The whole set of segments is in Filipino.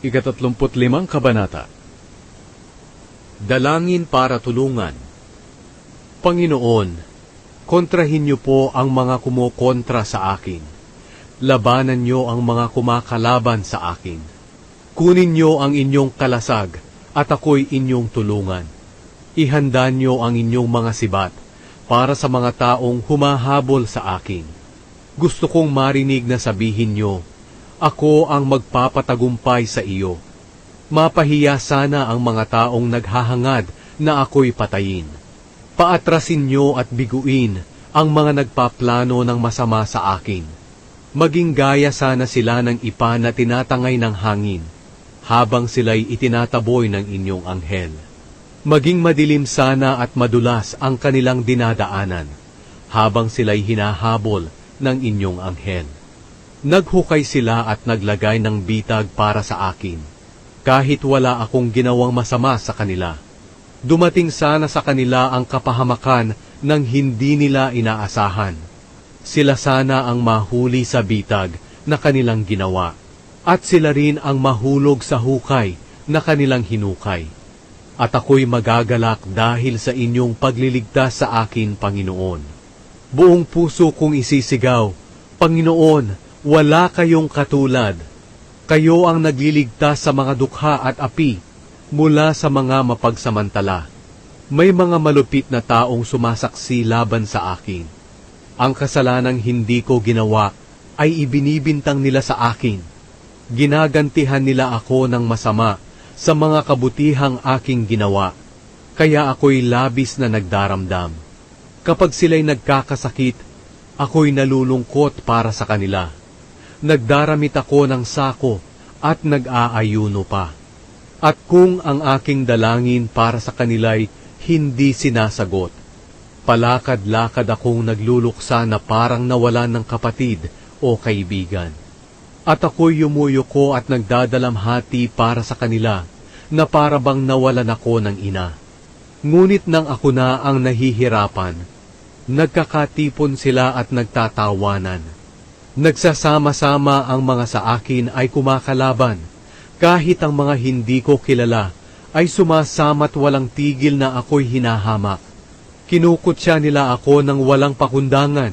ika-35 Kabanata. Dalangin para tulungan. Panginoon, kontrahin niyo po ang mga kumukontra sa akin. Labanan niyo ang mga kumakalaban sa akin. Kunin niyo ang inyong kalasag at ako'y inyong tulungan. Ihanda niyo ang inyong mga sibat para sa mga taong humahabol sa akin. Gusto kong marinig na sabihin niyo, ako ang magpapatagumpay sa iyo. Mapahiya sana ang mga taong naghahangad na ako'y patayin. Paatrasin niyo at biguin ang mga nagpaplano ng masama sa akin. Maging gaya sana sila ng ipa na tinatangay ng hangin, habang sila'y itinataboy ng inyong anghel. Maging madilim sana at madulas ang kanilang dinadaanan, habang sila'y hinahabol ng inyong anghel. Naghukay sila at naglagay ng bitag para sa akin, kahit wala akong ginawang masama sa kanila. Dumating sana sa kanila ang kapahamakan ng hindi nila inaasahan. Sila sana ang mahuli sa bitag na kanilang ginawa, at sila rin ang mahulog sa hukay na kanilang hinukay. At ako'y magagalak dahil sa inyong pagliligtas sa akin, Panginoon. Buong puso kong isisigaw, Panginoon, wala kayong katulad. Kayo ang nagliligtas sa mga dukha at api mula sa mga mapagsamantala. May mga malupit na taong sumasaksi laban sa akin. Ang kasalanang hindi ko ginawa ay ibinibintang nila sa akin. Ginagantihan nila ako ng masama sa mga kabutihang aking ginawa. Kaya ako'y labis na nagdaramdam. Kapag sila'y nagkakasakit, ako'y nalulungkot para sa kanila. Nagdaramit ako ng sako at nag-aayuno pa. At kung ang aking dalangin para sa kanila'y hindi sinasagot, palakad-lakad akong nagluluksa na parang nawalan ng kapatid o kaibigan. At ako'y yumuyuko at nagdadalamhati para sa kanila na para bang nawalan ako ng ina. Ngunit nang ako na ang nahihirapan, nagkakatipon sila at nagtatawanan. Nagsasama-sama ang mga sa akin ay kumakalaban, kahit ang mga hindi ko kilala ay sumasama't walang tigil na ako'y hinahamak. Kinukutya nila ako ng walang pakundangan,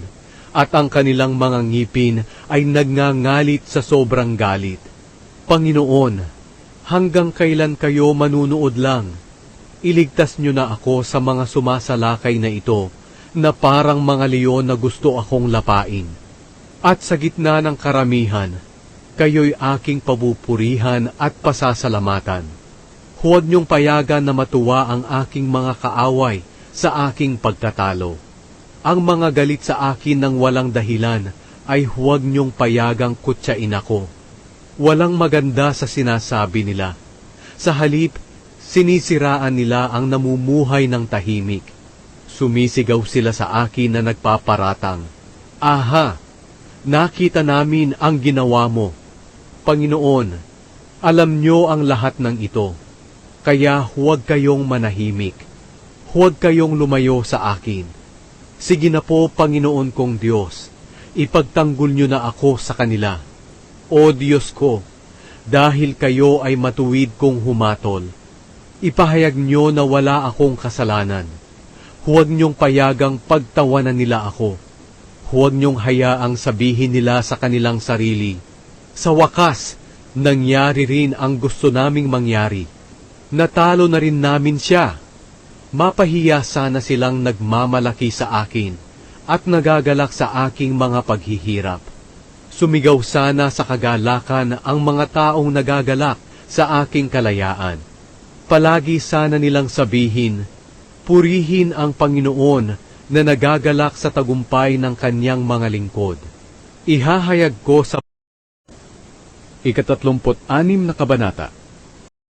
at ang kanilang mga ngipin ay nagngangalit sa sobrang galit. Panginoon, hanggang kailan kayo manunood lang? Iligtas niyo na ako sa mga sumasalakay na ito, na parang mga leon na gusto akong lapain. At sa gitna ng karamihan, kayo'y aking pabupurihan at pasasalamatan. Huwag niyong payagan na matuwa ang aking mga kaaway sa aking pagkatalo. Ang mga galit sa akin ng walang dahilan ay huwag niyong payagang kutsain ako. Walang maganda sa sinasabi nila. Sa halip, sinisiraan nila ang namumuhay ng tahimik. Sumisigaw sila sa akin na nagpaparatang, aha! Nakita namin ang ginawa mo. Panginoon, alam niyo ang lahat ng ito. Kaya huwag kayong manahimik. Huwag kayong lumayo sa akin. Sige na po, Panginoon kong Diyos, ipagtanggol niyo na ako sa kanila. O Diyos ko, dahil kayo ay matuwid kong humatol, ipahayag niyo na wala akong kasalanan. Huwag niyong payagang pagtawanan nila ako. Huwag niyong hayaang sabihin nila sa kanilang sarili, sa wakas, nangyari rin ang gusto naming mangyari. Natalo na rin namin siya. Mapahiya sana silang nagmamalaki sa akin at nagagalak sa aking mga paghihirap. Sumigaw sana sa kagalakan ang mga taong nagagalak sa aking kalayaan. Palagi sana nilang sabihin, purihin ang Panginoon na nagagalak sa tagumpay ng kanyang mga lingkod. Ihahayag ko sa ika-36 na Kabanata.